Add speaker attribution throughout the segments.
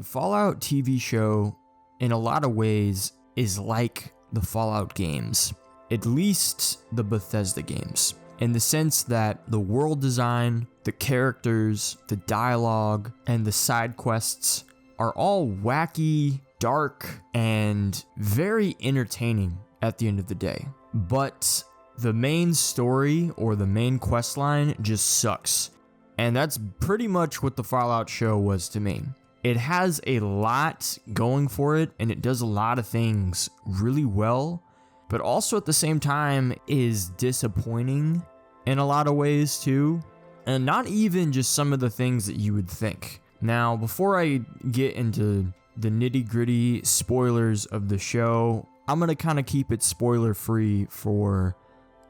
Speaker 1: Fallout TV show, in a lot of ways, is like the Fallout games, at least the Bethesda games, in the sense that the world design, the characters, the dialogue, and the side quests are all wacky, dark, and very entertaining at the end of the day. But the main story or the main quest line just sucks. And that's pretty much what the Fallout show was to me. It has a lot going for it, and it does a lot of things really well, but also at the same time is disappointing in a lot of ways too. And not even just some of the things that you would think. Now, before I get into the nitty-gritty spoilers of the show, I'm going to kind of keep it spoiler-free for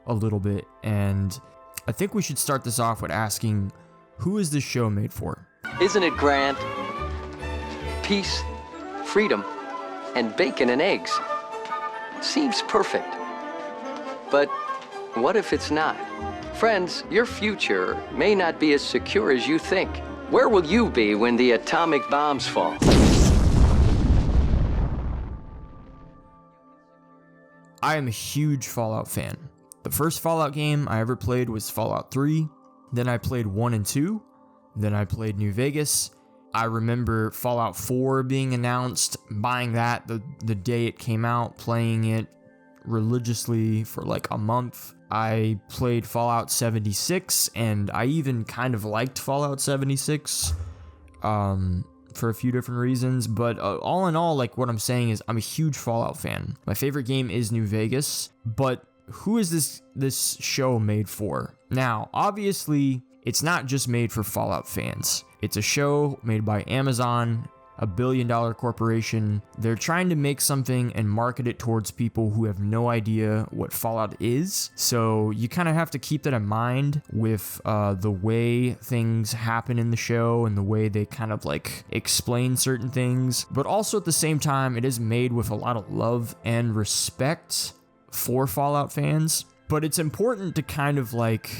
Speaker 1: a little bit. And I think we should start this off with asking, who is this show made for?
Speaker 2: Isn't it grand? Peace, freedom, and bacon and eggs. Seems perfect. But what if it's not? Friends, your future may not be as secure as you think. Where will you be when the atomic bombs fall?
Speaker 1: I am a huge Fallout fan. The first Fallout game I ever played was Fallout 3. Then I played 1 and 2. Then I played New Vegas. I remember Fallout 4 being announced, buying that the day it came out, playing it religiously for like a month. I played Fallout 76, and I even kind of liked Fallout 76 for a few different reasons. But all in all, like what I'm saying is I'm a huge Fallout fan. My favorite game is New Vegas, but who is this show made for? Now, obviously, it's not just made for Fallout fans. It's a show made by Amazon, a billion-dollar corporation. They're trying to make something and market it towards people who have no idea what Fallout is. So you kind of have to keep that in mind with the way things happen in the show and the way they kind of like explain certain things. But also at the same time, it is made with a lot of love and respect for Fallout fans. But it's important to kind of like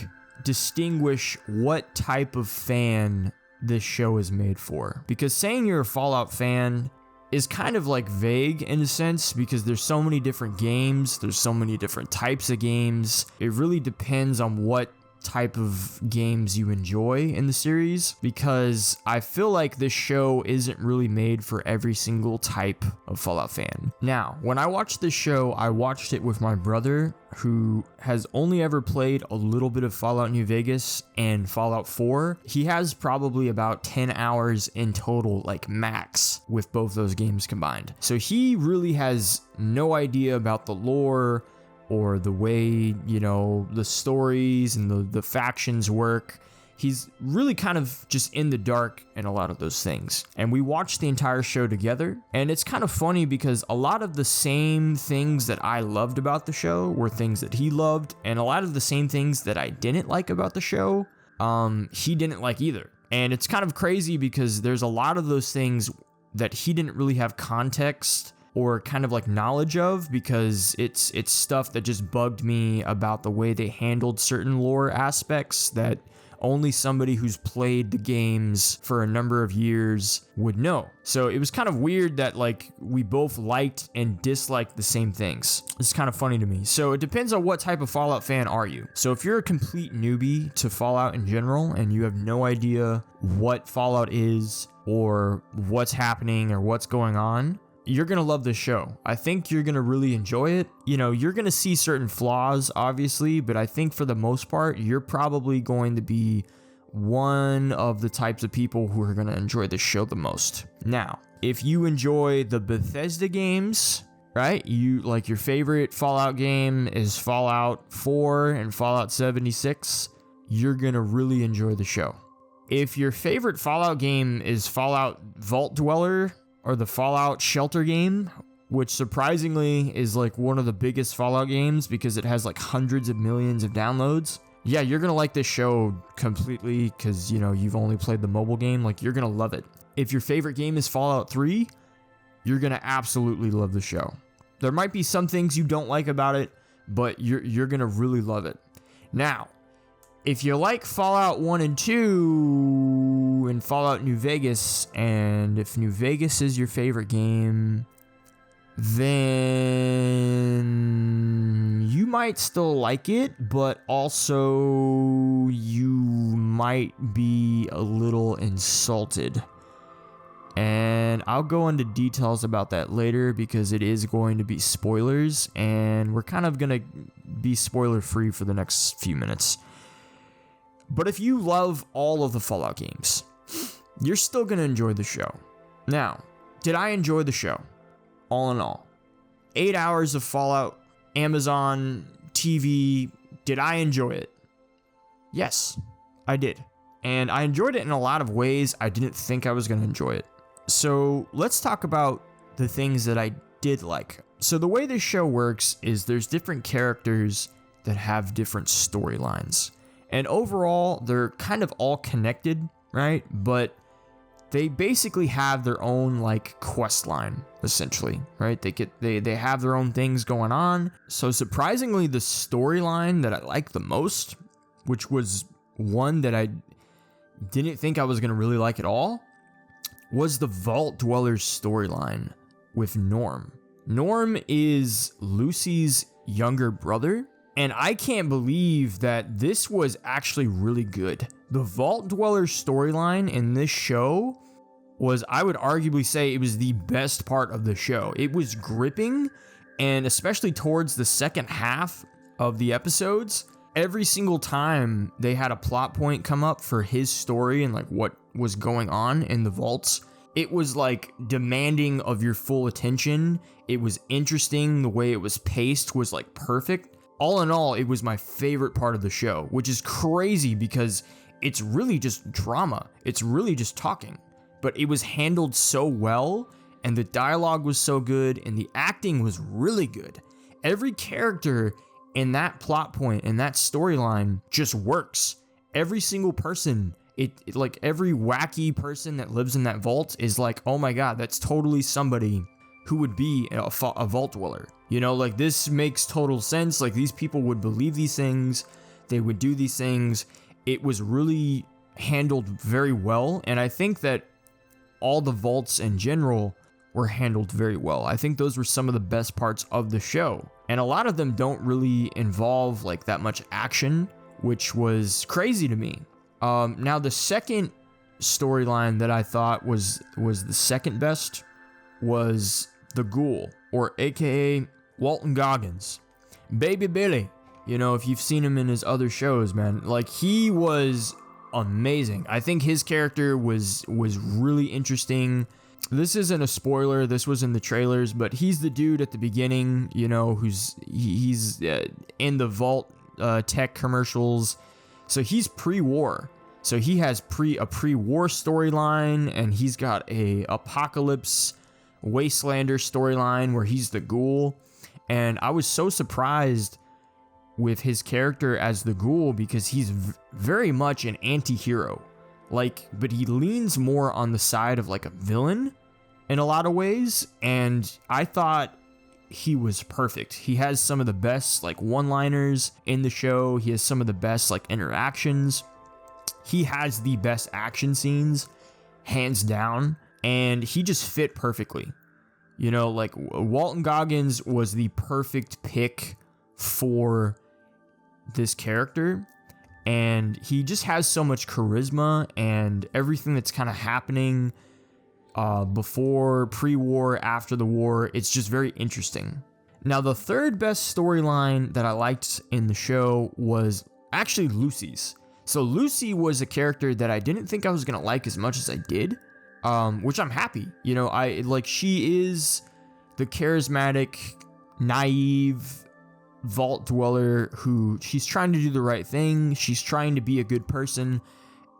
Speaker 1: distinguish what type of fan this show is made for, because saying you're a Fallout fan is kind of like vague in a sense, because there's so many different games, there's so many different types of games. It really depends on what type of games you enjoy in the series, because I feel like this show isn't really made for every single type of Fallout fan. Now, when I watched this show, I watched it with my brother, who has only ever played a little bit of Fallout New Vegas and Fallout 4. He has probably about 10 hours in total, like max, with both those games combined. So he really has no idea about the lore or the way, you know, the stories and the factions work. He's really kind of just in the dark in a lot of those things. And we watched the entire show together, and it's kind of funny because a lot of the same things that I loved about the show were things that he loved, and a lot of the same things that I didn't like about the show, he didn't like either. And it's kind of crazy because there's a lot of those things that he didn't really have context or kind of like knowledge of, because it's stuff that just bugged me about the way they handled certain lore aspects that only somebody who's played the games for a number of years would know. So it was kind of weird that like we both liked and disliked the same things. It's kind of funny to me. So it depends on what type of Fallout fan are you. So if you're a complete newbie to Fallout in general and you have no idea what Fallout is or what's happening or what's going on, you're going to love this show. I think you're going to really enjoy it. You know, you're going to see certain flaws, obviously, but I think for the most part, you're probably going to be one of the types of people who are going to enjoy this show the most. Now, if you enjoy the Bethesda games, right? You like your favorite Fallout game is Fallout 4 and Fallout 76, you're going to really enjoy the show. If your favorite Fallout game is Fallout Vault Dweller, or the Fallout Shelter game, which surprisingly is like one of the biggest Fallout games because it has like hundreds of millions of downloads. Yeah, you're gonna like this show completely because, you know, you've only played the mobile game. Like, you're gonna love it. If your favorite game is Fallout 3, you're gonna absolutely love the show. There might be some things you don't like about it, but you're gonna really love it. Now, if you like Fallout 1 and 2 in Fallout New Vegas, and if New Vegas is your favorite game, then you might still like it, but also you might be a little insulted. And I'll go into details about that later because it is going to be spoilers, and we're kind of going to be spoiler free for the next few minutes. But if you love all of the Fallout games, you're still going to enjoy the show. Now, did I enjoy the show? All in all, 8 hours of Fallout, Amazon TV, did I enjoy it? Yes, I did. And I enjoyed it in a lot of ways I didn't think I was going to enjoy it. So let's talk about the things that I did like. So the way this show works is there's different characters that have different storylines. And overall, they're kind of all connected, right? But they basically have their own like quest line, essentially, right? They have their own things going on. So surprisingly, the storyline that I liked the most, which was one that I didn't think I was going to really like at all, was the Vault Dweller's storyline with Norm. Norm is Lucy's younger brother, and I can't believe that this was actually really good. The Vault Dweller's storyline in this show was, I would arguably say, it was the best part of the show. It was gripping, and especially towards the second half of the episodes, every single time they had a plot point come up for his story and like what was going on in the vaults, it was like demanding of your full attention. It was interesting. The way it was paced was like perfect. All in all, it was my favorite part of the show, which is crazy because it's really just drama. It's really just talking, but it was handled so well, and the dialogue was so good, and the acting was really good. Every character in that plot point, in that storyline, just works. Every single person, it like every wacky person that lives in that vault is like, oh my god, that's totally somebody who would be a vault dweller. You know, like this makes total sense. Like these people would believe these things, they would do these things. It was really handled very well, and I think that all the vaults in general were handled very well. I think those were some of the best parts of the show, and a lot of them don't really involve like that much action, which was crazy to me. Now the second storyline that I thought was the second best was the Ghoul, or aka Walton Goggins, Baby Billy. You know, if you've seen him in his other shows, man, like he was amazing. I think his character was really interesting. This isn't a spoiler, this was in the trailers, but he's the dude at the beginning, you know, he's in the Vault tech commercials. So he's pre-war. So he has a pre-war storyline, and he's got a apocalypse Wastelander storyline where he's the Ghoul. And I was so surprised with his character as the Ghoul because he's very much an anti-hero. Like, but he leans more on the side of like a villain in a lot of ways, and I thought he was perfect. He has some of the best like one-liners in the show. He has some of the best like interactions. He has the best action scenes, hands down, and he just fit perfectly. You know, like Walton Goggins was the perfect pick for this character, and he just has so much charisma, and everything that's kind of happening before, pre-war, after the war, it's just very interesting. Now, the third best storyline that I liked in the show was actually Lucy's. So Lucy was a character that I didn't think I was gonna like as much as I did, which I'm happy. You know, she is the charismatic, naive vault dweller who she's trying to do the right thing. She's trying to be a good person,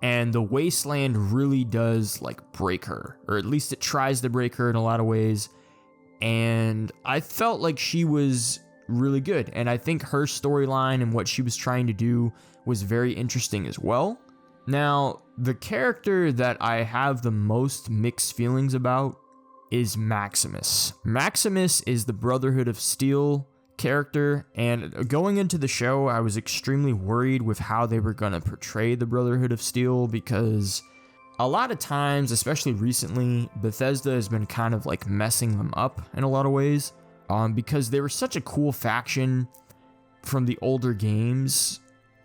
Speaker 1: and the wasteland really does like break her, or at least it tries to break her in a lot of ways. And I felt like she was really good, and I think her storyline and what she was trying to do was very interesting as well. Now, the character that I have the most mixed feelings about is Maximus. Maximus is the Brotherhood of Steel character, and going into the show, I was extremely worried with how they were going to portray the Brotherhood of Steel because a lot of times, especially recently, Bethesda has been kind of like messing them up in a lot of ways, because they were such a cool faction from the older games,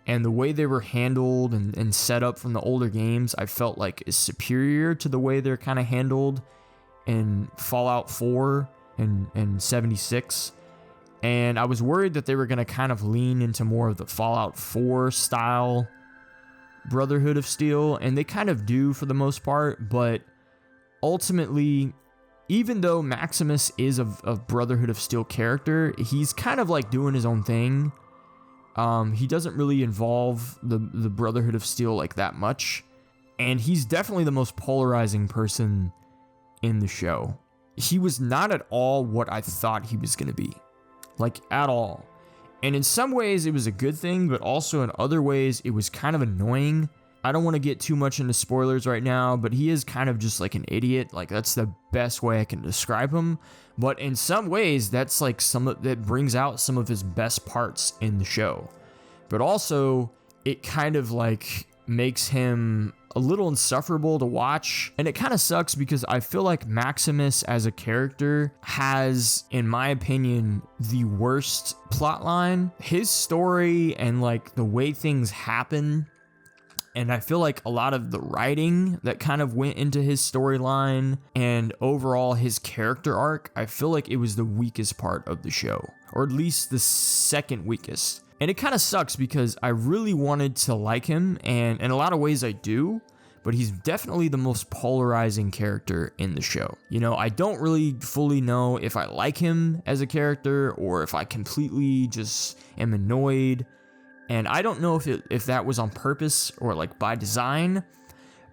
Speaker 1: and the way they were handled and set up from the older games, I felt like is superior to the way they're kind of handled in Fallout 4 and 76. And I was worried that they were going to kind of lean into more of the Fallout 4 style Brotherhood of Steel, and they kind of do for the most part, but ultimately, even though Maximus is a Brotherhood of Steel character, he's kind of like doing his own thing. He doesn't really involve the Brotherhood of Steel like that much, and he's definitely the most polarizing person in the show. He was not at all what I thought he was going to be, like at all. And in some ways it was a good thing, but also in other ways it was kind of annoying. I don't want to get too much into spoilers right now, but he is kind of just like an idiot. Like, that's the best way I can describe him. But in some ways, that's like that brings out some of his best parts in the show. But also, it kind of like makes him a little insufferable to watch. And it kind of sucks because I feel like Maximus as a character has, in my opinion, the worst plotline. His story and like the way things happen, and I feel like a lot of the writing that kind of went into his storyline and overall his character arc, I feel like it was the weakest part of the show, or at least the second weakest. And it kind of sucks because I really wanted to like him, and in a lot of ways I do, but he's definitely the most polarizing character in the show. You know, I don't really fully know if I like him as a character or if I completely just am annoyed. And I don't know if that was on purpose or like by design,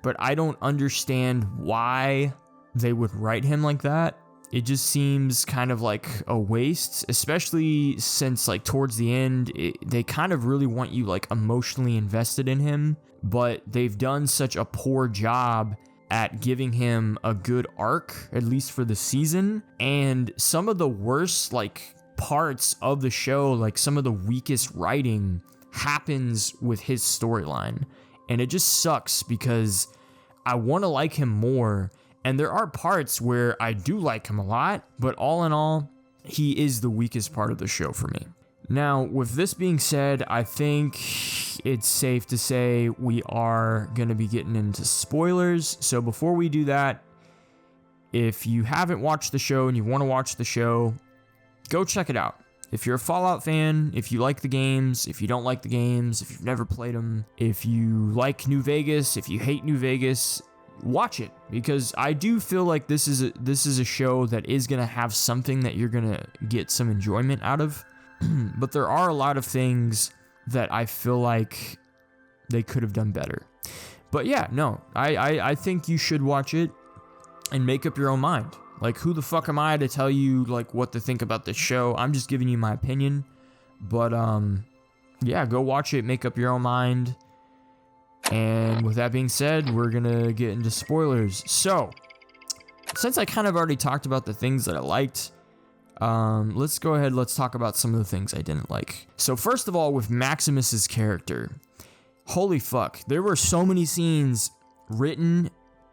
Speaker 1: but I don't understand why they would write him like that. It just seems kind of like a waste, especially since like towards the end, they kind of really want you like emotionally invested in him, but they've done such a poor job at giving him a good arc, at least for the season. And some of the worst like parts of the show, like some of the weakest writing, happens with his storyline, and it just sucks because I want to like him more, and there are parts where I do like him a lot, but all in all, he is the weakest part of the show for me. Now, with this being said, I think it's safe to say we are going to be getting into spoilers. So before we do that, if you haven't watched the show and you want to watch the show, go check it out. If you're a Fallout fan, if you like the games, if you don't like the games, if you've never played them, if you like New Vegas, if you hate New Vegas, watch it, because I do feel like this is a show that is going to have something that you're going to get some enjoyment out of. But there are a lot of things that I feel like they could have done better. But yeah, no, I think you should watch it and make up your own mind. Like, who the fuck am I to tell you, like, what to think about this show? I'm just giving you my opinion. But, yeah, go watch it, make up your own mind. And with that being said, we're gonna get into spoilers. So, since I kind of already talked about the things that I liked, let's go ahead, let's talk about some of the things I didn't like. So, first of all, with Maximus's character, holy fuck, there were so many scenes written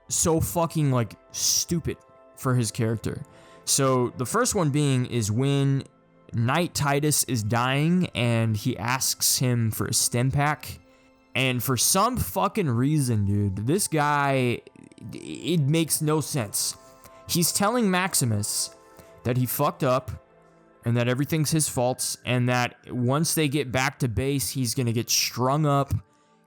Speaker 1: so fucking, like, stupid for his character. So the first one being is when Knight Titus is dying and he asks him for a stim pack, and for some fucking reason, dude, this guy, it makes no sense. He's telling Maximus that he fucked up and that everything's his fault, and that once they get back to base, he's gonna get strung up,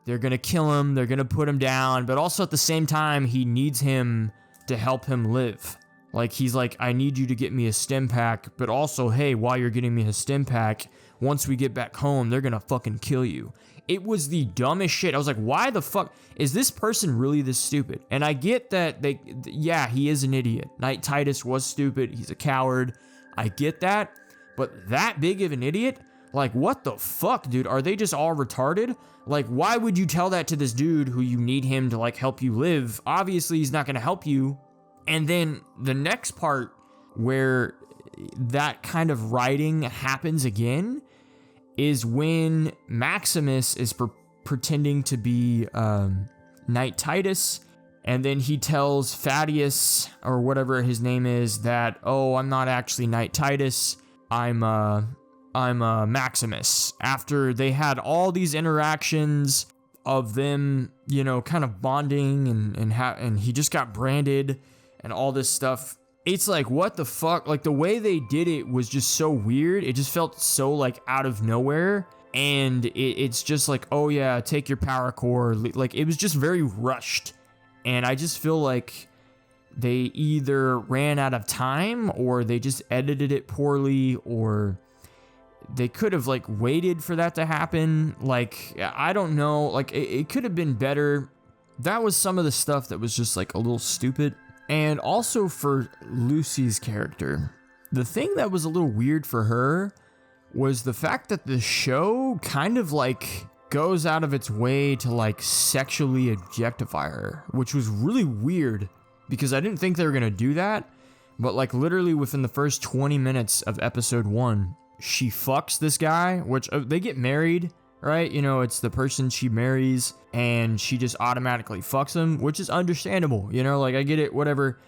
Speaker 1: they're gonna kill him, they're gonna put him down, but also at the same time, he needs him to help him live. Like, he's like, I need you to get me a stim pack, but also, hey, while you're getting me a stim pack, once we get back home, they're gonna fucking kill you. It was the dumbest shit. I was like, why the fuck is this person really this stupid? And I get that yeah, he is an idiot. Knight Titus was stupid. He's a coward. I get that, but that big of an idiot? Like, what the fuck, dude? Are they just all retarded? Like, why would you tell that to this dude who you need him to, like, help you live? Obviously, he's not gonna help you. And then the next part where that kind of writing happens again is when Maximus is pretending to be Knight Titus, And then he tells Thaddeus, or whatever his name is, that, oh, I'm not actually Knight Titus, I'm Maximus. After they had all these interactions of them, you know, kind of bonding and he just got branded and all this stuff. It's like, what the fuck? Like, the way they did it was just so weird. It just felt so, like, out of nowhere. And it's just like, oh yeah, take your power core. Like, it was just very rushed. And I just feel like they either ran out of time or they just edited it poorly, or they could have, like, waited for that to happen. Like, I don't know. Like, it could have been better. That was some of the stuff that was just, like, a little stupid. And also for Lucy's character, the thing that was a little weird for her was the fact that the show kind of, like, goes out of its way to, like, sexually objectify her, which was really weird because I didn't think they were going to do that. But, like, literally within the first 20 minutes of episode 1, she fucks this guy, which they get married, right? You know, it's the person she marries and she just automatically fucks him, which is understandable, you know, like, I get it, whatever.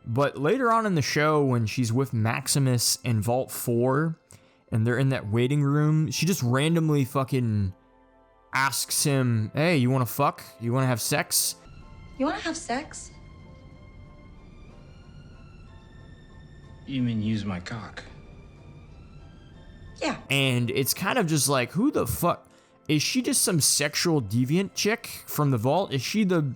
Speaker 1: But later on in the show, when she's with Maximus in Vault 4 and they're in that waiting room, she just randomly fucking asks him, hey, you want to fuck? You want to have sex?
Speaker 3: You want to have sex?
Speaker 4: You mean use my cock?
Speaker 3: Yeah.
Speaker 1: And it's kind of just like, who the fuck? Is she just some sexual deviant chick from the vault? Is she the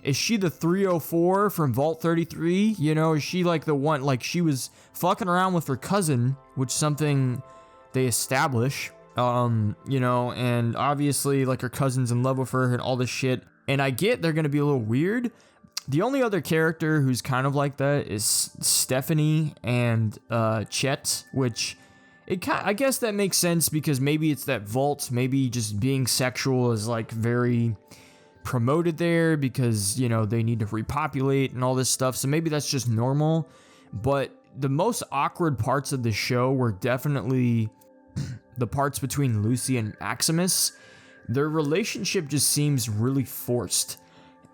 Speaker 1: 304 from Vault 33? You know, is she like the one, like, she was fucking around with her cousin, which is something they establish, you know, and obviously, like, her cousin's in love with her and all this shit. And I get they're gonna be a little weird. The only other character who's kind of like that is Stephanie and Chet, which I guess that makes sense because maybe it's that vault, maybe just being sexual is, like, very promoted there because, you know, they need to repopulate and all this stuff, so maybe that's just normal. But the most awkward parts of the show were definitely the parts between Lucy and Maximus. Their relationship just seems really forced,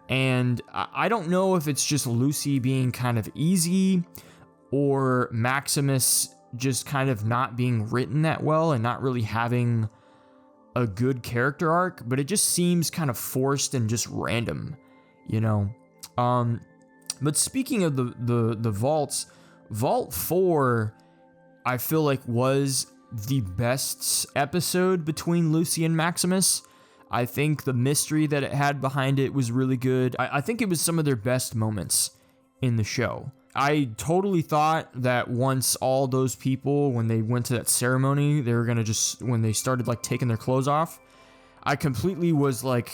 Speaker 1: and I don't know if it's just Lucy being kind of easy or Maximus just kind of not being written that well and not really having a good character arc, but it just seems kind of forced and just random, you know. But speaking of the vaults, Vault 4, I feel like was the best episode between Lucy and Maximus. I think the mystery that it had behind it was really good. I think it was some of their best moments in the show. I totally thought that once all those people, when they went to that ceremony, they were gonna just, when they started, like, taking their clothes off, I completely was like,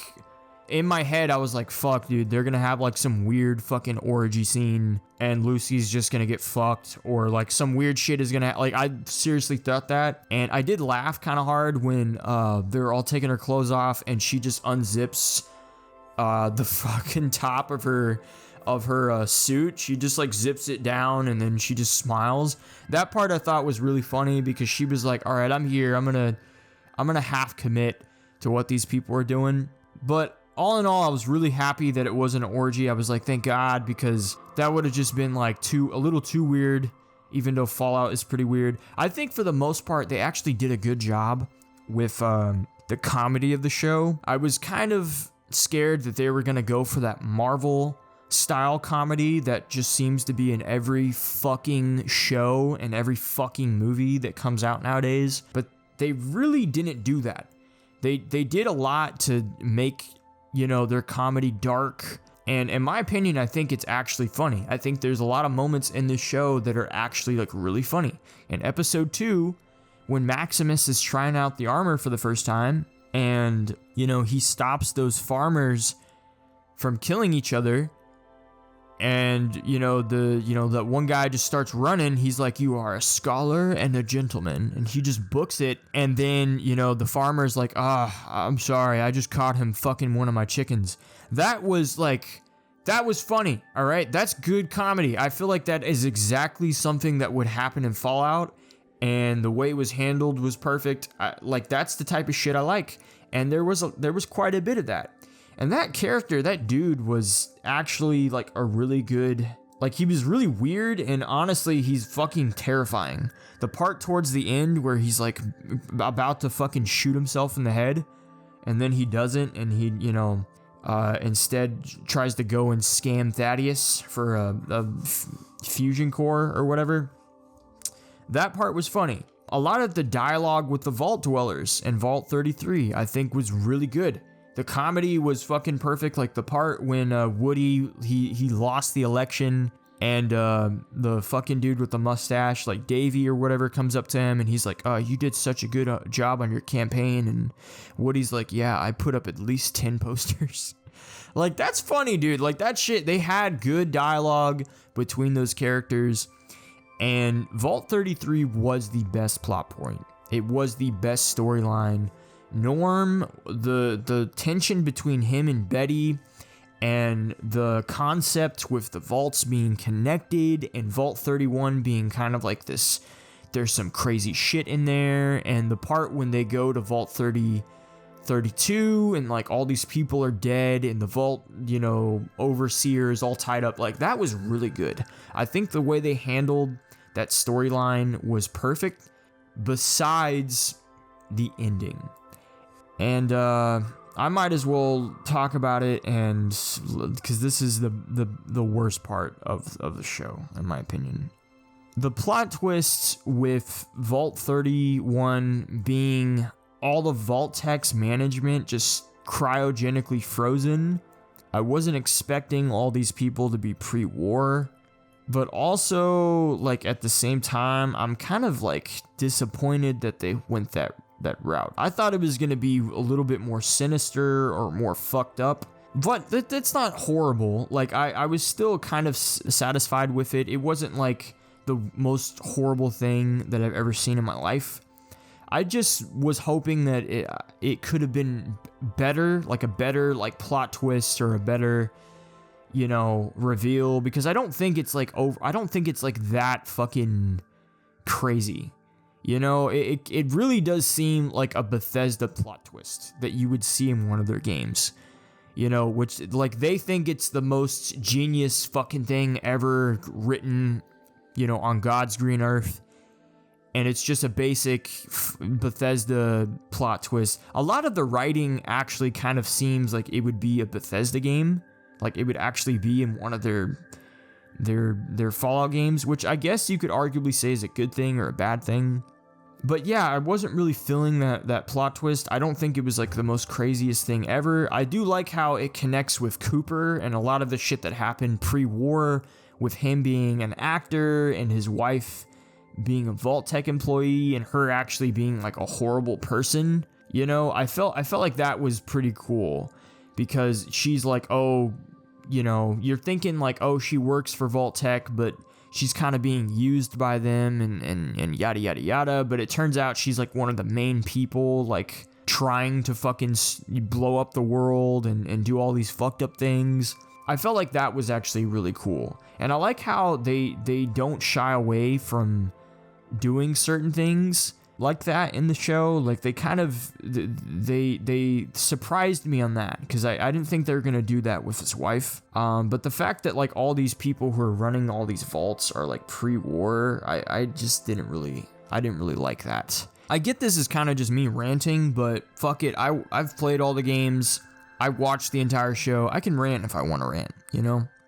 Speaker 1: in my head, I was like, fuck, dude, they're gonna have, like, some weird fucking orgy scene and Lucy's just gonna get fucked, or, like, some weird shit is gonna, like, I seriously thought that. And I did laugh kind of hard when they're all taking her clothes off and she just unzips the fucking top of her suit. She just, like, zips it down and then she just smiles. That part I thought was really funny because she was like, all right, I'm here, I'm gonna half commit to what these people are doing. But all in all, I was really happy that it wasn't an orgy. I was like, thank God, because that would have just been, like, a little too weird, even though Fallout is pretty weird. I think for the most part they actually did a good job with the comedy of the show. I was kind of scared that they were gonna go for that Marvel style comedy that just seems to be in every fucking show and every fucking movie that comes out nowadays, but they really didn't do that. They did a lot to make, you know, their comedy dark, and in my opinion, I think it's actually funny. I think there's a lot of moments in this show that are actually, like, really funny. In episode 2, when Maximus is trying out the armor for the first time, and, you know, he stops those farmers from killing each other, and, that one guy just starts running. He's like, you are a scholar and a gentleman. And he just books it. And then, the farmer's like, I'm sorry, I just caught him fucking one of my chickens. That was funny, all right? That's good comedy. I feel like that is exactly something that would happen in Fallout. And the way it was handled was perfect. That's the type of shit I like. And there was quite a bit of that. And that character, that dude was actually like a really good, like he was really weird, and honestly, he's fucking terrifying. The part towards the end where he's like about to fucking shoot himself in the head, and then he doesn't, and he, instead tries to go and scam Thaddeus for a fusion core or whatever. That part was funny. A lot of the dialogue with the Vault Dwellers in Vault 33, I think, was really good. The comedy was fucking perfect. Like the part when Woody, he lost the election, and the fucking dude with the mustache, like Davey or whatever, comes up to him and he's like, you did such a good job on your campaign. And Woody's like, yeah, I put up at least 10 posters. Like, that's funny, dude. Like, that shit, they had good dialogue between those characters. And Vault 33 was the best plot point. It was the best storyline. Norm, the tension between him and Betty, and the concept with the vaults being connected, and Vault 31 being kind of like this, there's some crazy shit in there, and the part when they go to Vault 32 and like all these people are dead, and the vault, overseer is all tied up, like that was really good. I think the way they handled that storyline was perfect, besides the ending. And I might as well talk about it, and because this is the worst part of the show, in my opinion. The plot twists with Vault 31 being all the Vault Tech's management just cryogenically frozen. I wasn't expecting all these people to be pre-war, but also, like, at the same time, I'm kind of like disappointed that they went that route. I thought it was going to be a little bit more sinister or more fucked up, but that's not horrible. Like, I was still kind of satisfied with it. It wasn't like the most horrible thing that I've ever seen in my life. I just was hoping that it could have been better, like a better like plot twist or a better, reveal, because I don't think it's like I don't think it's like that fucking crazy. It really does seem like a Bethesda plot twist that you would see in one of their games, which, like, they think it's the most genius fucking thing ever written, on God's green earth. And it's just a basic Bethesda plot twist. A lot of the writing actually kind of seems like it would be a Bethesda game. Like it would actually be in one of their Fallout games, which I guess you could arguably say is a good thing or a bad thing. But yeah, I wasn't really feeling that plot twist. I don't think it was like the most craziest thing ever. I do like how it connects with Cooper and a lot of the shit that happened pre-war, with him being an actor and his wife being a Vault Tech employee and her actually being like a horrible person. I felt like that was pretty cool, because she's like, you're thinking like, she works for Vault Tech, but she's kind of being used by them and yada, yada, yada. But it turns out she's like one of the main people, like trying to fucking blow up the world and do all these fucked up things. I felt like that was actually really cool. And I like how they don't shy away from doing certain things like that in the show. Like they kind of, they surprised me on that, because I didn't think they were going to do that with his wife. But the fact that like all these people who are running all these vaults are like pre-war, I just didn't really like that. I get this is kind of just me ranting, but fuck it. I've played all the games. I watched the entire show. I can rant if I want to rant,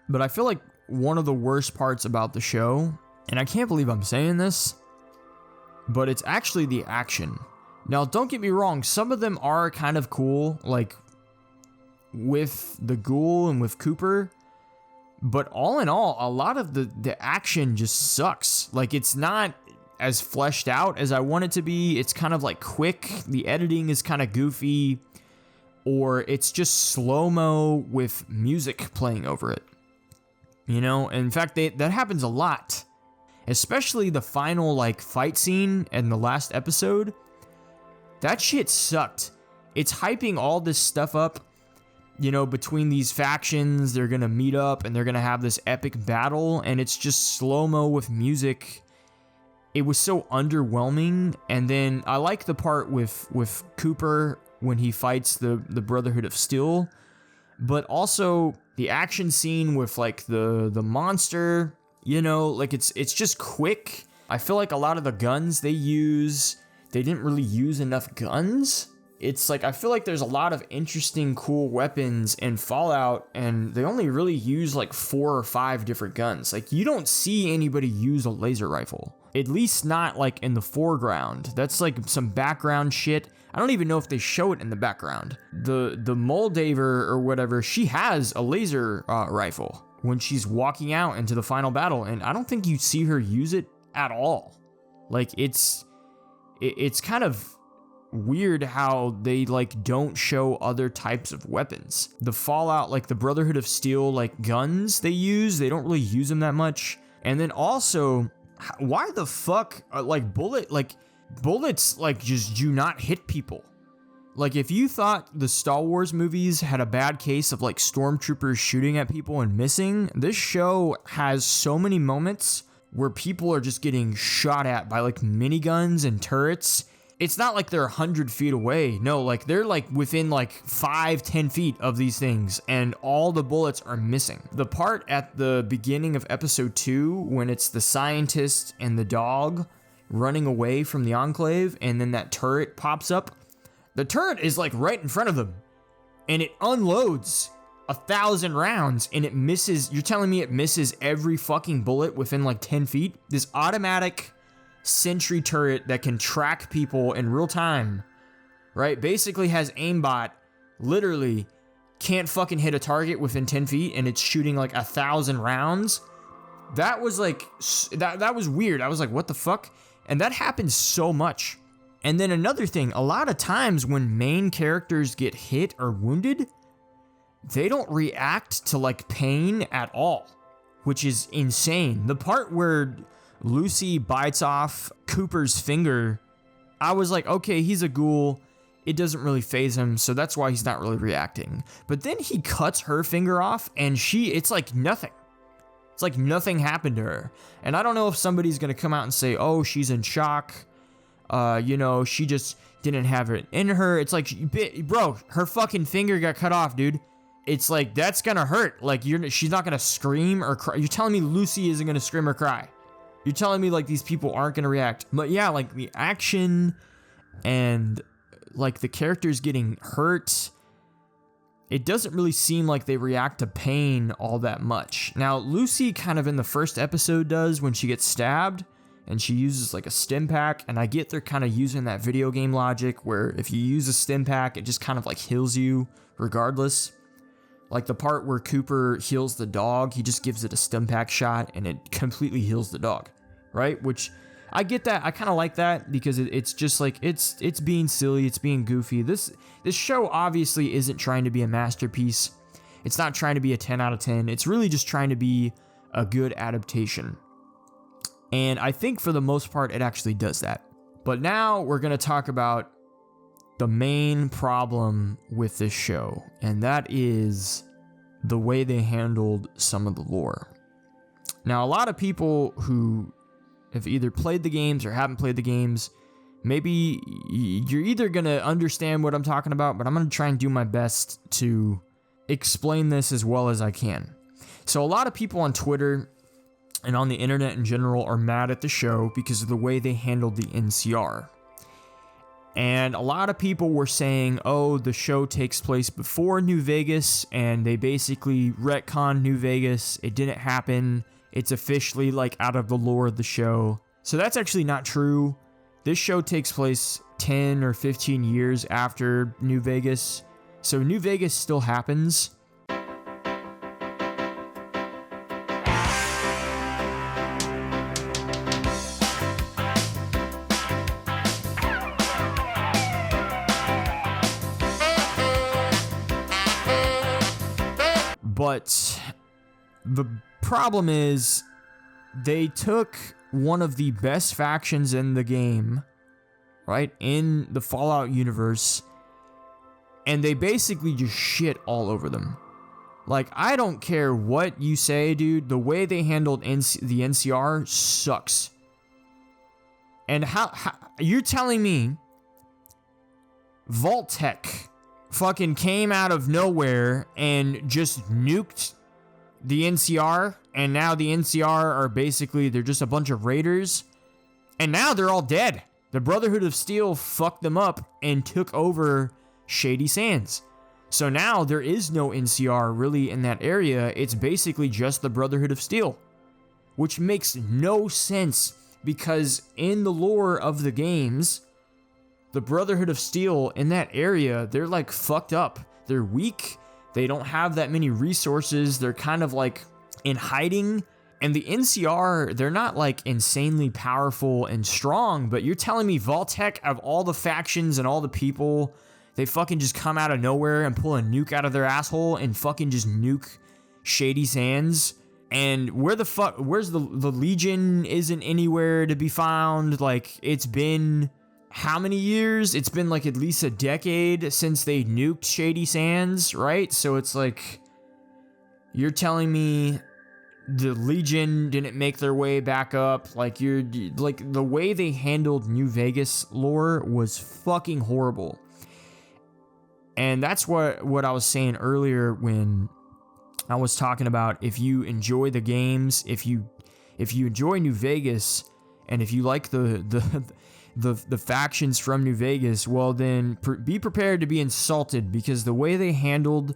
Speaker 1: But I feel like one of the worst parts about the show, and I can't believe I'm saying this, but it's actually the action. Now, don't get me wrong, some of them are kind of cool, like with the ghoul and with Cooper, but all in all, a lot of the action just sucks. Like, it's not as fleshed out as I want it to be. It's kind of like quick. The editing is kind of goofy, or it's just slow-mo with music playing over it. In fact, that happens a lot. Especially the final, like, fight scene in the last episode. That shit sucked. It's hyping all this stuff up, between these factions. They're gonna meet up and they're gonna have this epic battle, and it's just slow-mo with music. It was so underwhelming. And then I like the part with Cooper when he fights the Brotherhood of Steel. but also the action scene with like the monster, you know, like it's just quick. I feel like a lot of the guns they didn't really use enough guns. It's like, I feel like there's a lot of interesting, cool weapons in Fallout, and they only really use like 4 or 5 different guns. Like, you don't see anybody use a laser rifle, at least not like in the foreground. That's like some background shit. I don't even know if they show it in the background. The Moldaver or whatever, she has a laser rifle when she's walking out into the final battle, and I don't think you see her use it at all. Like, it's kind of weird how they like don't show other types of weapons. The Fallout, like the Brotherhood of Steel, like guns they don't really use them that much. And then also, why the fuck bullets like just do not hit people? Like, if you thought the Star Wars movies had a bad case of like stormtroopers shooting at people and missing, this show has so many moments where people are just getting shot at by like miniguns and turrets. It's not like they're 100 feet away. No, like they're like within like 5-10 feet of these things, and all the bullets are missing. The part at the beginning of episode 2 when it's the scientist and the dog running away from the Enclave, and then that turret pops up. The turret is like right in front of them, and it unloads 1,000 rounds, and it misses. You're telling me it misses every fucking bullet within like 10 feet? This automatic sentry turret that can track people in real time, right? Basically has aimbot, literally can't fucking hit a target within 10 feet, and it's shooting like 1,000 rounds. That was like, that was weird. I was like, what the fuck? And that happens so much. And then another thing, a lot of times when main characters get hit or wounded, they don't react to like pain at all, which is insane. The part where Lucy bites off Cooper's finger, I was like, okay, he's a ghoul. It doesn't really faze him, so that's why he's not really reacting. But then he cuts her finger off, and it's like nothing. It's like nothing happened to her. And I don't know if somebody's gonna come out and say, oh, she's in shock. She just didn't have it in her. It's like, bro, her fucking finger got cut off, dude. It's like, that's gonna hurt. Like, she's not gonna scream or cry. You're telling me Lucy isn't gonna scream or cry? You're telling me like these people aren't gonna react? But yeah, like the action and like the characters getting hurt, it doesn't really seem like they react to pain all that much. Now, Lucy kind of in the first episode does when she gets stabbed, and she uses like a stim pack, and I get they're kind of using that video game logic where if you use a stim pack, it just kind of like heals you regardless. Like the part where Cooper heals the dog, he just gives it a stim pack shot and it completely heals the dog, right? Which I get that. I kind of like that because it's just like, it's being silly, it's being goofy. This show obviously isn't trying to be a masterpiece. It's not trying to be a 10 out of 10. It's really just trying to be a good adaptation. And I think for the most part, it actually does that. But now we're going to talk about the main problem with this show, and that is the way they handled some of the lore. Now, a lot of people who have either played the games or haven't played the games, maybe you're either going to understand what I'm talking about, but I'm going to try and do my best to explain this as well as I can. So a lot of people on Twitter and on the internet in general are mad at the show because of the way they handled the NCR. And a lot of people were saying, oh, the show takes place before New Vegas, and they basically retconned New Vegas. It didn't happen. It's officially like out of the lore of the show. So that's actually not true. This show takes place 10 or 15 years after New Vegas. So New Vegas still happens. But the problem is they took one of the best factions in the game, right, in the Fallout universe, and they basically just shit all over them. Like, I don't care what you say, dude, the way they handled the NCR sucks. And how you're telling me Vault-Tec fucking came out of nowhere and just nuked the NCR, and now the NCR are basically, they're just a bunch of raiders, and now they're all dead. The Brotherhood of Steel fucked them up and took over Shady Sands. So now there is no NCR really in that area. It's basically just the Brotherhood of Steel, which makes no sense because in the lore of the games, the Brotherhood of Steel in that area, they're like fucked up. They're weak. They don't have that many resources. They're kind of like in hiding. And the NCR, they're not like insanely powerful and strong, but you're telling me Vault-Tec, of all the factions and all the people, they fucking just come out of nowhere and pull a nuke out of their asshole and fucking just nuke Shady Sands? And where's the Legion? Isn't anywhere to be found. Like, it's been how many years? It's been like at least a decade since they nuked Shady Sands, right? So it's like, you're telling me the Legion didn't make their way back up. Like, the way they handled New Vegas lore was fucking horrible. And that's what I was saying earlier when I was talking about, if you enjoy the games, if you enjoy New Vegas, and if you like the factions from New Vegas, well then be prepared to be insulted, because the way they handled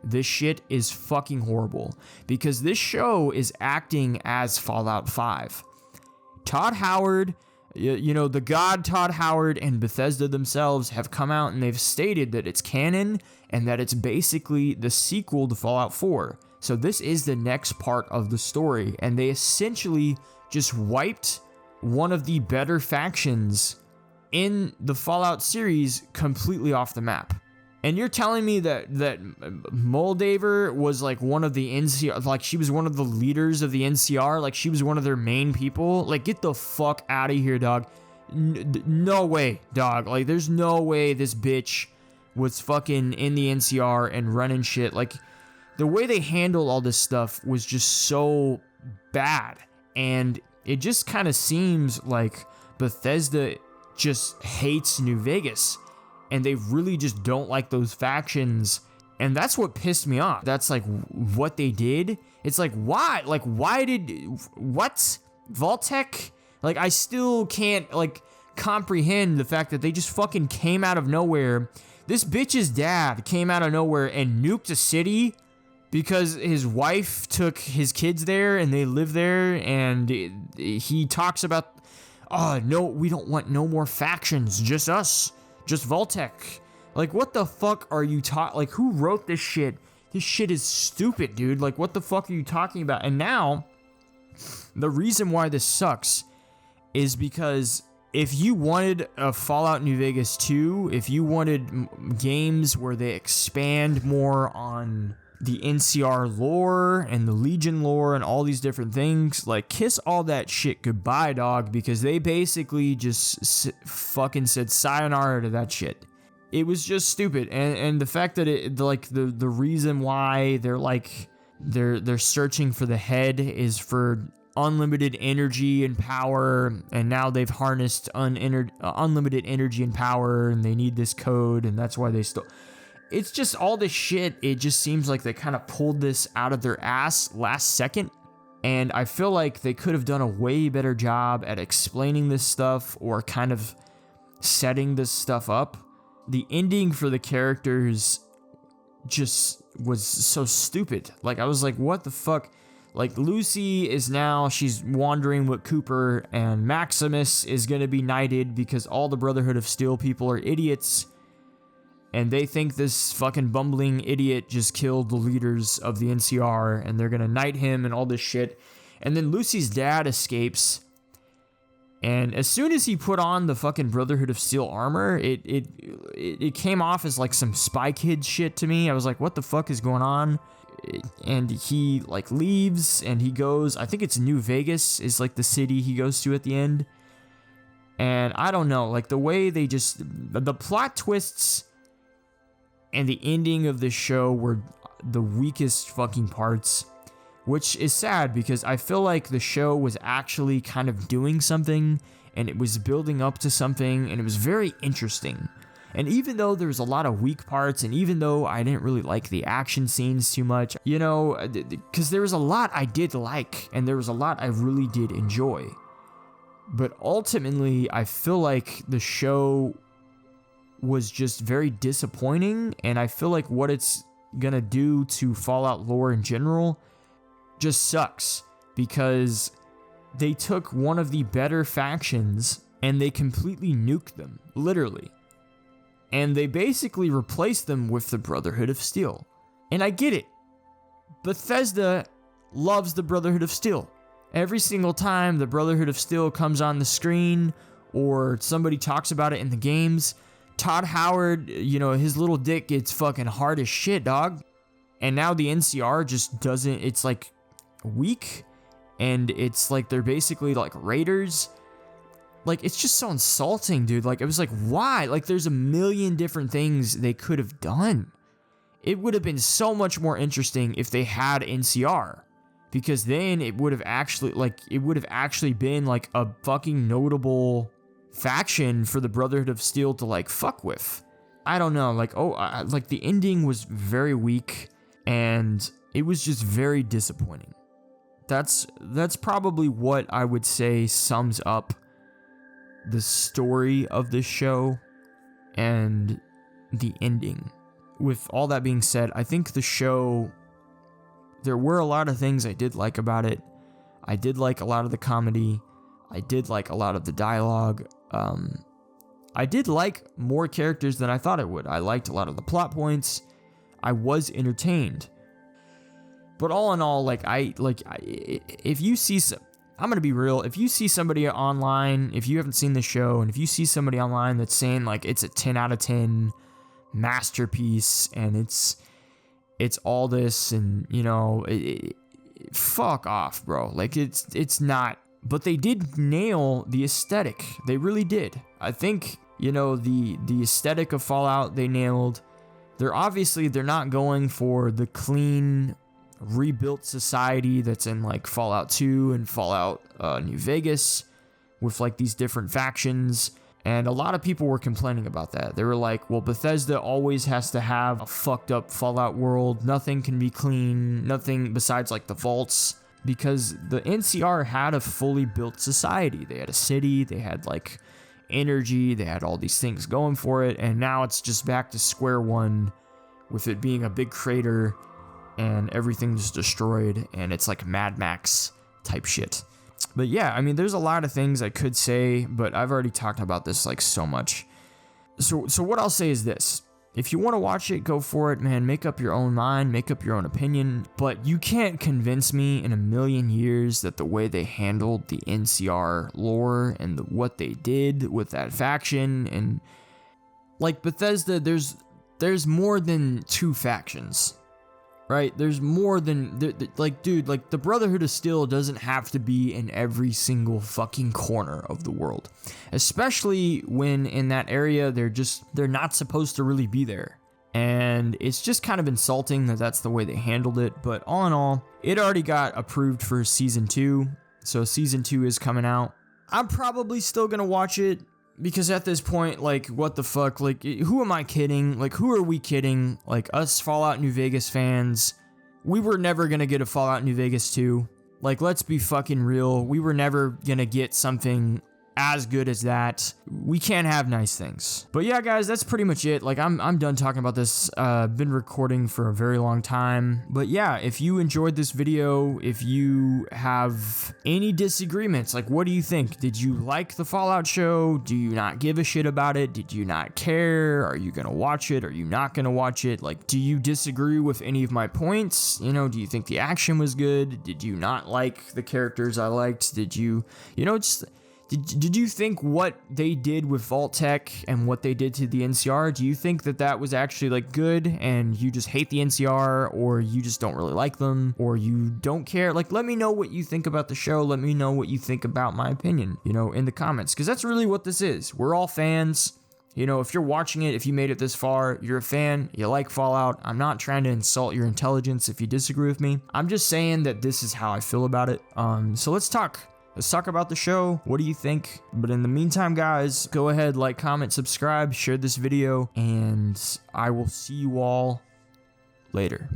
Speaker 1: this shit is fucking horrible. Because this show is acting as Fallout 5. Todd Howard, you know, the god Todd Howard and Bethesda themselves have come out and they've stated that it's canon and that it's basically the sequel to Fallout 4. So this is the next part of the story, and they essentially just wiped one of the better factions in the Fallout series completely off the map. And you're telling me that Moldaver was like one of the NCR, like she was one of the leaders of the NCR, like she was one of their main people? Like, get the fuck out of here, dog. No way, dog. Like, there's no way this bitch was fucking in the NCR and running shit. Like, the way they handled all this stuff was just so bad. And it just kind of seems like Bethesda just hates New Vegas. And they really just don't like those factions. And that's what pissed me off. That's like what they did. It's like, why? Like, what? Vault-Tec? Like, I still can't, like, comprehend the fact that they just fucking came out of nowhere. This bitch's dad came out of nowhere and nuked a city because his wife took his kids there and they live there. And he talks about, oh, no, we don't want no more factions, just us. Just Vault-Tec. Like, what the fuck are you like, who wrote this shit? This shit is stupid, dude. Like, what the fuck are you talking about? And now, the reason why this sucks is because if you wanted a Fallout New Vegas 2, if you wanted games where they expand more on the NCR lore and the Legion lore and all these different things, like, kiss all that shit goodbye, dog, because they basically just fucking said sayonara to that shit. It was just stupid. And the fact that it, like, the reason why they're searching for the head is for unlimited energy and power, and now they've harnessed unlimited energy and power, and they need this code, and that's why they still. It's just all this shit. It just seems like they kind of pulled this out of their ass last second. And I feel like they could have done a way better job at explaining this stuff or kind of setting this stuff up. The ending for the characters just was so stupid. Like, I was like, what the fuck? Like, Lucy is now, she's wandering with Cooper, and Maximus is going to be knighted because all the Brotherhood of Steel people are idiots. And they think this fucking bumbling idiot just killed the leaders of the NCR, and they're gonna knight him and all this shit. And then Lucy's dad escapes, and as soon as he put on the fucking Brotherhood of Steel armor, it came off as like some Spy Kids shit to me. I was like, what the fuck is going on? And he like leaves, and he goes, I think it's New Vegas is like the city he goes to at the end. And I don't know, like the way they just, the plot twists and the ending of the show were the weakest fucking parts, which is sad because I feel like the show was actually kind of doing something, and it was building up to something, and it was very interesting. And even though there's a lot of weak parts, and even though I didn't really like the action scenes too much, you know, because there was a lot I did like, and there was a lot I really did enjoy. But ultimately, I feel like the show was just very disappointing, and I feel like what it's gonna do to Fallout lore in general just sucks, because they took one of the better factions and they completely nuked them, literally. And they basically replaced them with the Brotherhood of Steel. And I get it. Bethesda loves the Brotherhood of Steel. Every single time the Brotherhood of Steel comes on the screen or somebody talks about it in the games, Todd Howard, you know, his little dick gets fucking hard as shit, dog. And now the NCR just doesn't, it's like weak, and it's like they're basically like raiders. Like, it's just so insulting, dude. Like, it was like, why? Like, there's a million different things they could have done. It would have been so much more interesting if they had NCR, because then it would have actually, like, it would have actually been like a fucking notable faction for the Brotherhood of Steel to like fuck with. I don't know, like, like the ending was very weak, and it was just very disappointing. That's probably what I would say sums up the story of this show and the ending. With all that being said, I think the show, there were a lot of things I did like about it. I did like a lot of the comedy. I did like a lot of the dialogue. I did like more characters than I thought I would. I liked a lot of the plot points. I was entertained. But all in all, if you see some, I'm going to be real, if you see somebody online, if you haven't seen the show, and if you see somebody online that's saying like it's a 10 out of 10 masterpiece, and it's all this, and you know, fuck off, bro. Like, it's not. But they did nail the aesthetic. They really did. I think, you know, the aesthetic of Fallout they nailed. They're not going for the clean, rebuilt society that's in like Fallout 2 and Fallout New Vegas with like these different factions. And a lot of people were complaining about that. They were like, well, Bethesda always has to have a fucked up Fallout world. Nothing can be clean. Nothing besides like the vaults. Because the NCR had a fully built society. They had a city. They had like energy. They had all these things going for it. And now it's just back to square one with it being a big crater and everything's destroyed. And it's like Mad Max type shit. But yeah, I mean, there's a lot of things I could say, but I've already talked about this like so much. So what I'll say is this. If you want to watch it, go for it, man. Make up your own mind, make up your own opinion. But you can't convince me in a million years that the way they handled the NCR lore and what they did with that faction, and like Bethesda, there's more than two factions. Right? There's more than, like, dude, like, the Brotherhood of Steel doesn't have to be in every single fucking corner of the world. Especially when in that area, they're not supposed to really be there. And it's just kind of insulting that that's the way they handled it. But all in all, it already got approved for Season 2. So Season 2 is coming out. I'm probably still gonna watch it. Because at this point, like, what the fuck? Like, who am I kidding? Like, who are we kidding? Like, us Fallout New Vegas fans, we were never gonna get a Fallout New Vegas 2. Like, let's be fucking real. We were never gonna get something as good as that. We can't have nice things. But yeah, guys, that's pretty much it. Like, I'm done talking about this. Been recording for a very long time. But yeah, if you enjoyed this video, if you have any disagreements, like, what do you think? Did you like the Fallout show? Do you not give a shit about it? Did you not care? Are you gonna watch it? Are you not gonna watch it? Like, do you disagree with any of my points? You know, do you think the action was good? Did you not like the characters I liked? Did you, just... Did you think what they did with Vault Tech and what they did to the NCR, do you think that was actually like good and you just hate the NCR, or you just don't really like them, or you don't care? Like, let me know what you think about the show. Let me know what you think about my opinion, in the comments, because that's really what this is. We're all fans. If you're watching it, if you made it this far, you're a fan, you like Fallout. I'm not trying to insult your intelligence if you disagree with me. I'm just saying that this is how I feel about it. So let's talk. let's talk about the show. What do you think? But in the meantime, guys, go ahead, like, comment, subscribe, share this video, and I will see you all later.